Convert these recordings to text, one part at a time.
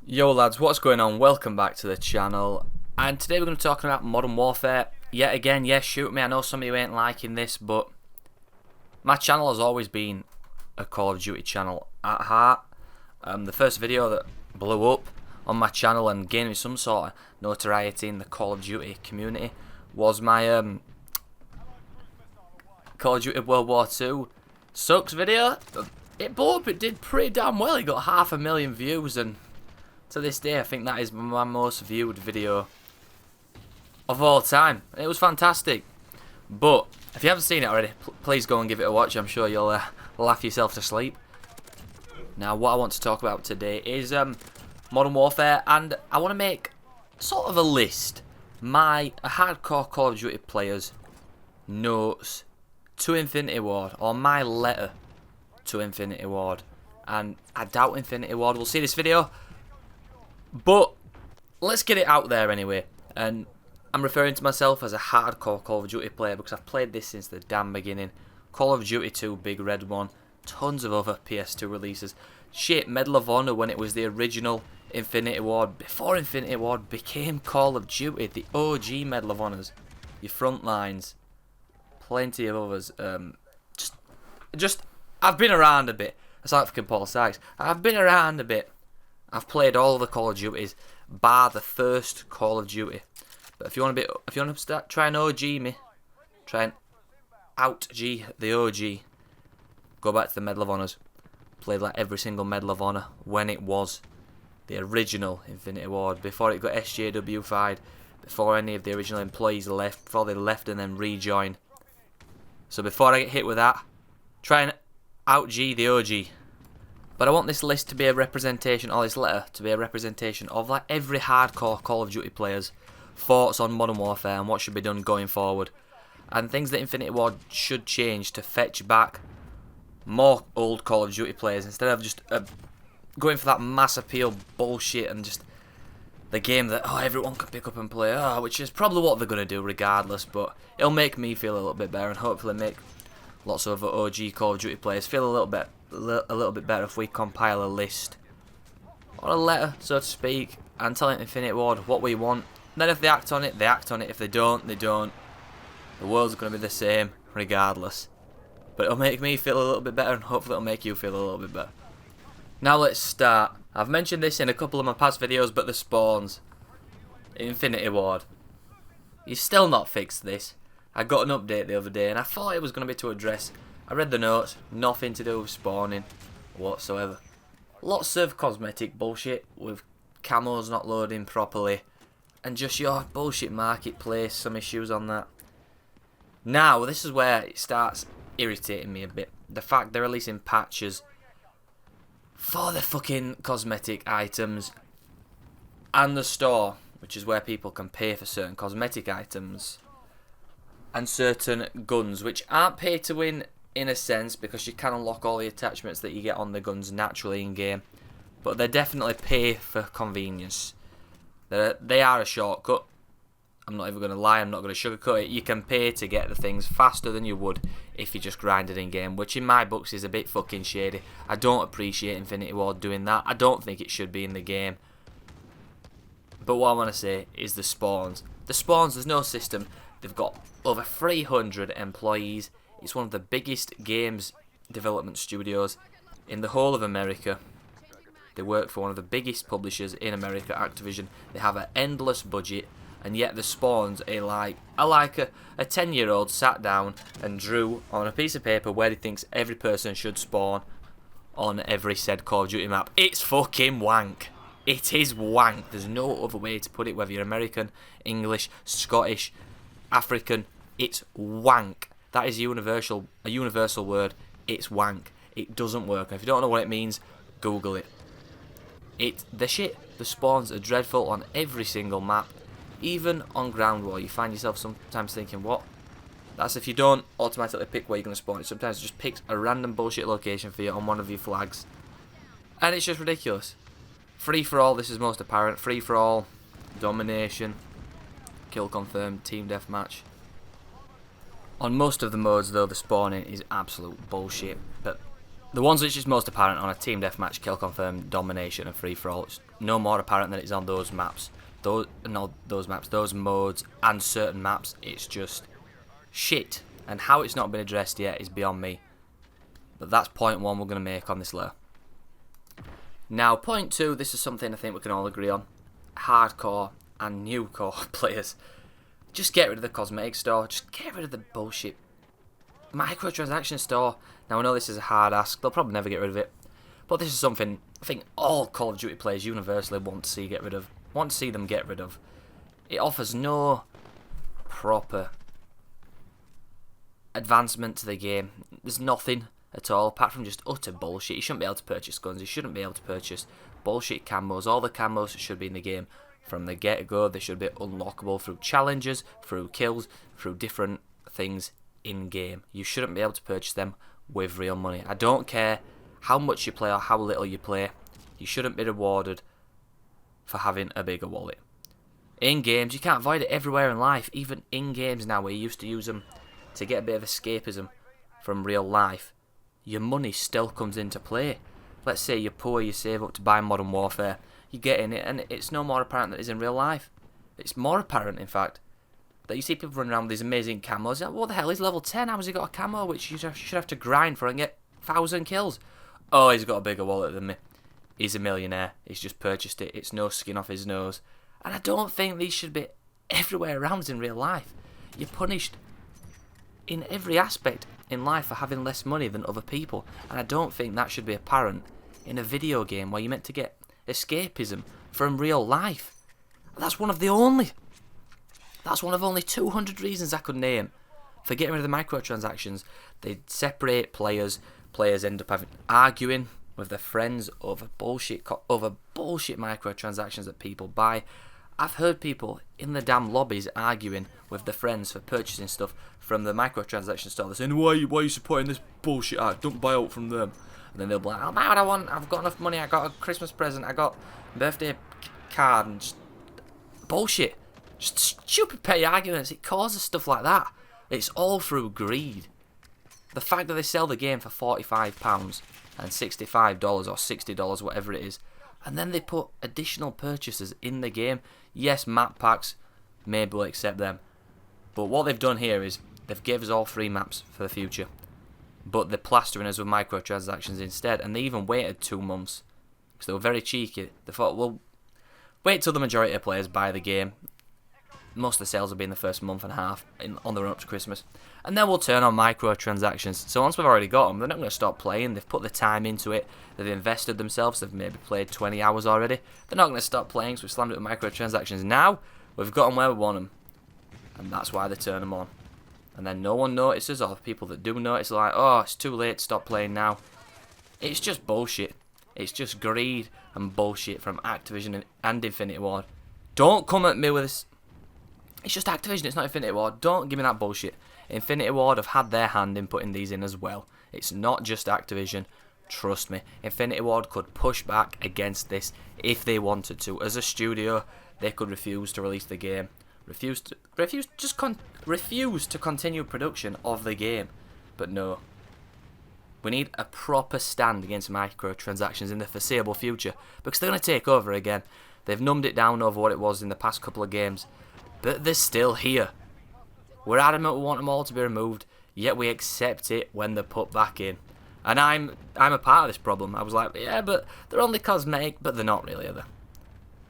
Yo lads, what's going on? Welcome back to the channel, and today we're going to be talking about Modern Warfare yet again. Yes, shoot me, I know some of you ain't liking this, but my channel has always been a Call of Duty channel at heart. The first video that blew up on my channel and gained me some sort of notoriety in the Call of Duty community was my Call of Duty World War II Sucks video. It blew up, it did pretty damn well. It got 500,000 views, and to this day I think that is my most viewed video of all time. It was fantastic. But if you haven't seen it already, please go and give it a watch. I'm sure you'll laugh yourself to sleep. Now what I want to talk about today is Modern Warfare, and I want to make sort of a list. My hardcore Call of Duty players' notes to Infinity Ward, or my letter to Infinity Ward. And I doubt Infinity Ward will see this video, but let's get it out there anyway. And I'm referring to myself as a hardcore Call of Duty player because I've played this since the damn beginning. Call of Duty 2 Big Red 1, tons of other PS2 releases. Shit, Medal of Honor when it was the original Infinity Ward, before Infinity Ward became Call of Duty, the OG Medal of Honors, your front lines, plenty of others. Just I've been around a bit. That's like fucking Paul Sykes. I've been around a bit. I've played all the Call of Duties, bar the first Call of Duty. But if you want to start try and OG me, try and out G the OG, go back to the Medal of Honors. Played like every single Medal of Honor when it was the original Infinity Ward, before it got SJW-fied, before any of the original employees left, before they left and then rejoined. So before I get hit with that, try and out G the OG. But I want this list to be a representation, or this letter to be a representation of like every hardcore Call of Duty player's thoughts on Modern Warfare and what should be done going forward, and things that Infinity Ward should change to fetch back more old Call of Duty players instead of just going for that mass appeal bullshit and just the game that everyone can pick up and play, which is probably what they're going to do regardless, but it'll make me feel a little bit better and hopefully make lots of other OG Call of Duty players feel a little bit better if we compile a list or a letter, so to speak, and telling Infinity Ward what we want. Then if they act on it, they act on it. If they don't, they don't. The world's going to be the same regardless. But it'll make me feel a little bit better, and hopefully it'll make you feel a little bit better. Now let's start. I've mentioned this in a couple of my past videos, but the spawns. Infinity Ward. You've still not fixed this. I got an update the other day, and I thought it was going to be to address. I read the notes, nothing to do with spawning whatsoever. Lots of cosmetic bullshit with camos not loading properly, and just your bullshit marketplace, some issues on that. Now, this is where it starts irritating me a bit. The fact they're releasing patches for the fucking cosmetic items and the store, which is where people can pay for certain cosmetic items and certain guns, which aren't pay to win in a sense because you can unlock all the attachments that you get on the guns naturally in game, but they definitely pay for convenience. They are a shortcut. I'm not even going to lie, I'm not going to sugarcoat it. You can pay to get the things faster than you would if you just grinded in game, which in my books is a bit fucking shady. I don't appreciate Infinity Ward doing that. I don't think it should be in the game. But what I want to say is the spawns. The spawns, there's no system. They've got over 300 employees. It's one of the biggest games development studios in the whole of America. They work for one of the biggest publishers in America, Activision. They have an endless budget, and yet the spawns are like a 10-year-old sat down and drew on a piece of paper where he thinks every person should spawn on every said Call of Duty map. It's fucking wank. It is wank. There's no other way to put it, whether you're American, English, Scottish, African. It's wank. That is a universal word. It's wank. It doesn't work. And if you don't know what it means, Google it. The shit. The spawns are dreadful on every single map. Even on ground war, you find yourself sometimes thinking, what? That's if you don't automatically pick where you're going to spawn. It sometimes just picks a random bullshit location for you on one of your flags. And it's just ridiculous. Free for all, this is most apparent. Free for all, domination, kill confirmed, team deathmatch. On most of the modes though, the spawning is absolute bullshit. But The ones which is most apparent on a team deathmatch, kill confirm, domination, and free for all. It's no more apparent than it is on those maps. Those modes, and certain maps. It's just shit. And how it's not been addressed yet is beyond me. But that's point one we're going to make on this layer. Now, point two, this is something I think we can all agree on. Hardcore and new core players. Just get rid of the cosmetic store. Just get rid of the bullshit microtransaction store. Now, I know this is a hard ask. They'll probably never get rid of it. But this is something I think all Call of Duty players universally want to see get rid of. Want to see them get rid of. It offers no proper advancement to the game. There's nothing at all apart from just utter bullshit. You shouldn't be able to purchase guns. You shouldn't be able to purchase bullshit camos. All the camos should be in the game from the get-go. They should be unlockable through challenges, through kills, through different things in-game. You shouldn't be able to purchase them with real money. I don't care how much you play or how little you play. You shouldn't be rewarded for having a bigger wallet. In games, you can't avoid it everywhere in life. Even in games now where you used to use them to get a bit of escapism from real life, your money still comes into play. Let's say you're poor, you save up to buy Modern Warfare, you get in it, and it's no more apparent than it is in real life. It's more apparent, in fact, that you see people running around with these amazing camos. Like, what the hell, he's level 10, how has he got a camo which you should have to grind for and get 1,000 kills? Oh, he's got a bigger wallet than me. He's a millionaire, he's just purchased it, it's no skin off his nose. And I don't think these should be everywhere around in real life. You're punished in every aspect in life for having less money than other people, and I don't think that should be apparent in a video game where you're meant to get escapism from real life. That's one of only 200 reasons I could name for getting rid of the microtransactions. They separate players. Players end up arguing with their friends over bullshit microtransactions that people buy. I've heard people in the damn lobbies arguing with their friends for purchasing stuff from the microtransaction store. They're saying, why are you supporting this bullshit act? Don't buy out from them. And then they'll be like, I'll buy what I want. I've got enough money. I got a Christmas present. I got a birthday card. And just bullshit. Just stupid petty arguments. It causes stuff like that. It's all through greed. The fact that they sell the game for £45 and $65 or $60, whatever it is, and then they put additional purchases in the game. Yes, map packs, maybe we'll accept them. But what they've done here is they've given us all free maps for the future. But they're plastering us with microtransactions instead. And they even waited 2 months. Because they were very cheeky. They thought, well, wait till the majority of players buy the game. Most of the sales will be in the first month and a half on the run up to Christmas. And then we'll turn on microtransactions. So once we've already got them, they're not going to stop playing. They've put the time into it. They've invested themselves. They've maybe played 20 hours already. They're not going to stop playing, so we've slammed it with microtransactions. Now, we've got them where we want them. And that's why they turn them on. And then no one notices, or people that do notice are like, oh, it's too late to stop playing now. It's just bullshit. It's just greed and bullshit from Activision and Infinity Ward. Don't come at me with this. It's just Activision, it's not Infinity Ward. Don't give me that bullshit. Infinity Ward have had their hand in putting these in as well. It's not just Activision. Trust me. Infinity Ward could push back against this if they wanted to. As a studio, they could refuse to release the game. Refuse to continue production of the game. But no. We need a proper stand against microtransactions in the foreseeable future. Because they're going to take over again. They've numbed it down over what it was in the past couple of games. But they're still here. We're adamant we want them all to be removed, yet we accept it when they're put back in. And I'm a part of this problem. I was like, yeah, but they're only cosmetic, but they're not really, are they?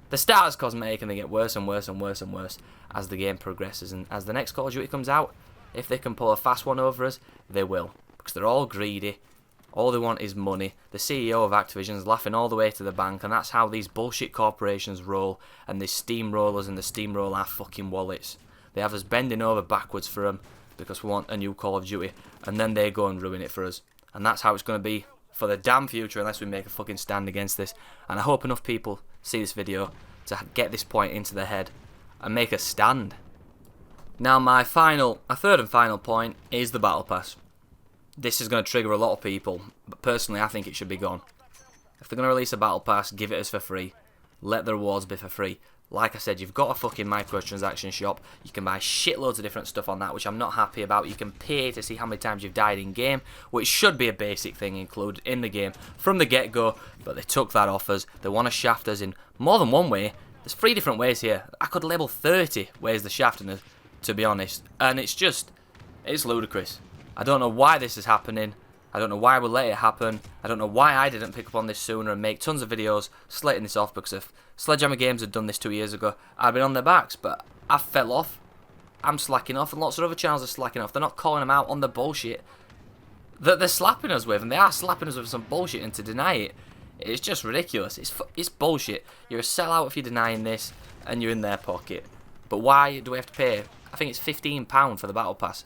They start as cosmetic and they get worse and worse and worse and worse as the game progresses. And as the next Call of Duty comes out, if they can pull a fast one over us, they will. Because they're all greedy. All they want is money. The CEO of Activision is laughing all the way to the bank, and that's how these bullshit corporations roll, and the steamrollers and the steamroll our fucking wallets. They have us bending over backwards for them because we want a new Call of Duty, and then they go and ruin it for us. And that's how it's going to be for the damn future unless we make a fucking stand against this. And I hope enough people see this video to get this point into their head and make a stand. Now my third and final point is the Battle Pass. This is going to trigger a lot of people, but personally I think it should be gone. If they're going to release a Battle Pass, give it us for free. Let the rewards be for free. Like I said, you've got a fucking microtransaction shop. You can buy shitloads of different stuff on that, which I'm not happy about. You can pay to see how many times you've died in game, which should be a basic thing included in the game from the get-go, but they took that off us. They want to shaft us in more than one way. There's 3 different ways here. I could label 30 ways they're shafting us, to be honest, and it's ludicrous. I don't know why this is happening. I don't know why we let it happen. I don't know why I didn't pick up on this sooner and make tons of videos slating this off, because if Sledgehammer Games had done this 2 years ago, I'd been on their backs, but I fell off. I'm slacking off, and lots of other channels are slacking off. They're not calling them out on the bullshit that they're slapping us with, and they are slapping us with some bullshit, and to deny it, it's just ridiculous. It's bullshit. You're a sellout if you're denying this, and you're in their pocket. But why do we have to pay, I think it's £15 for the Battle Pass,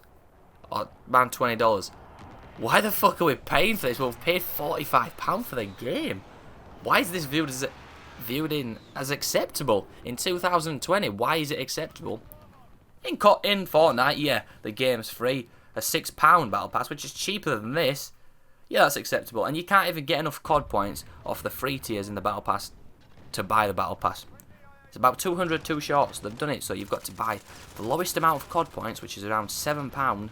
or around $20. Why the fuck are we paying for this? Well, we've paid £45 for the game. Why is this viewed as acceptable in 2020? Why is it acceptable? In Fortnite, yeah, the game's free. A £6 Battle Pass, which is cheaper than this. Yeah, that's acceptable. And you can't even get enough COD points off the free tiers in the Battle Pass to buy the Battle Pass. It's about 202 shorts. They've done it, so you've got to buy the lowest amount of COD points, which is around £7,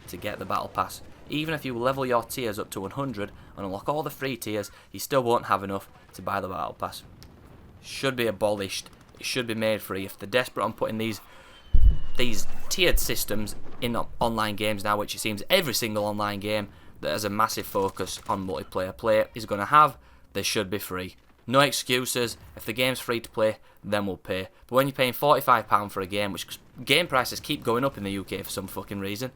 to get the Battle Pass. Even if you level your tiers up to 100 and unlock all the free tiers, you still won't have enough to buy the Battle Pass. Should be abolished. It should be made free. If they're desperate on putting these tiered systems in online games now, which it seems every single online game that has a massive focus on multiplayer play is going to have, they should be free. No excuses. If the game's free to play, then we'll pay. But when you're paying £45 for a game, which game prices keep going up in the UK for some fucking reason,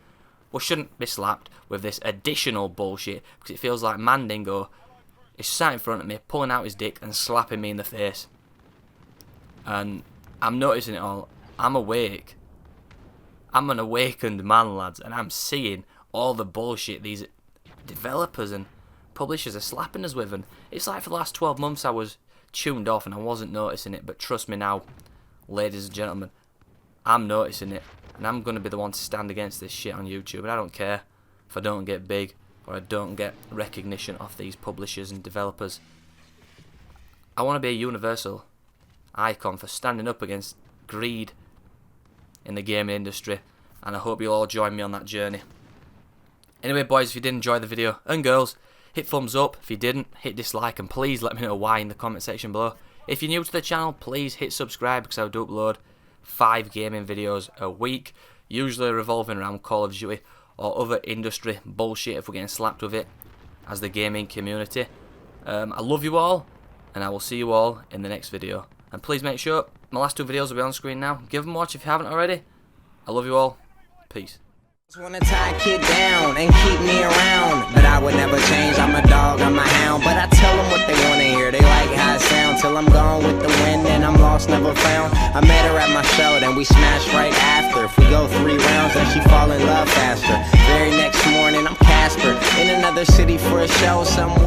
well, shouldn't be slapped with this additional bullshit, because it feels like Mandingo is sat in front of me, pulling out his dick and slapping me in the face. And I'm noticing it all. I'm awake. I'm an awakened man, lads, and I'm seeing all the bullshit these developers and publishers are slapping us with. And it's like for the last 12 months I was tuned off and I wasn't noticing it, but trust me now, ladies and gentlemen, I'm noticing it. And I'm going to be the one to stand against this shit on YouTube. And I don't care if I don't get big or I don't get recognition off these publishers and developers. I want to be a universal icon for standing up against greed in the gaming industry. And I hope you'll all join me on that journey. Anyway, boys, if you did enjoy the video, and girls, hit thumbs up. If you didn't, hit dislike. And please let me know why in the comment section below. If you're new to the channel, please hit subscribe, because I do upload 5 gaming videos a week, usually revolving around Call of Duty or other industry bullshit if we're getting slapped with it as the gaming community. I love you all, and I will see you all in the next video. And please make sure my last 2 videos will be on screen now. Give them a watch if you haven't already. I love you all. Peace. Wanna tie a kid down and keep me around, but I would never change. I'm a dog, I'm a hound, but I tell them what they wanna hear. They like how it sounds till I'm gone with the wind and I'm lost, never found. I met her at my show, then we smashed right after. If we go 3 rounds, then she fall in love faster. Very next morning, I'm Casper in another city for a show somewhere.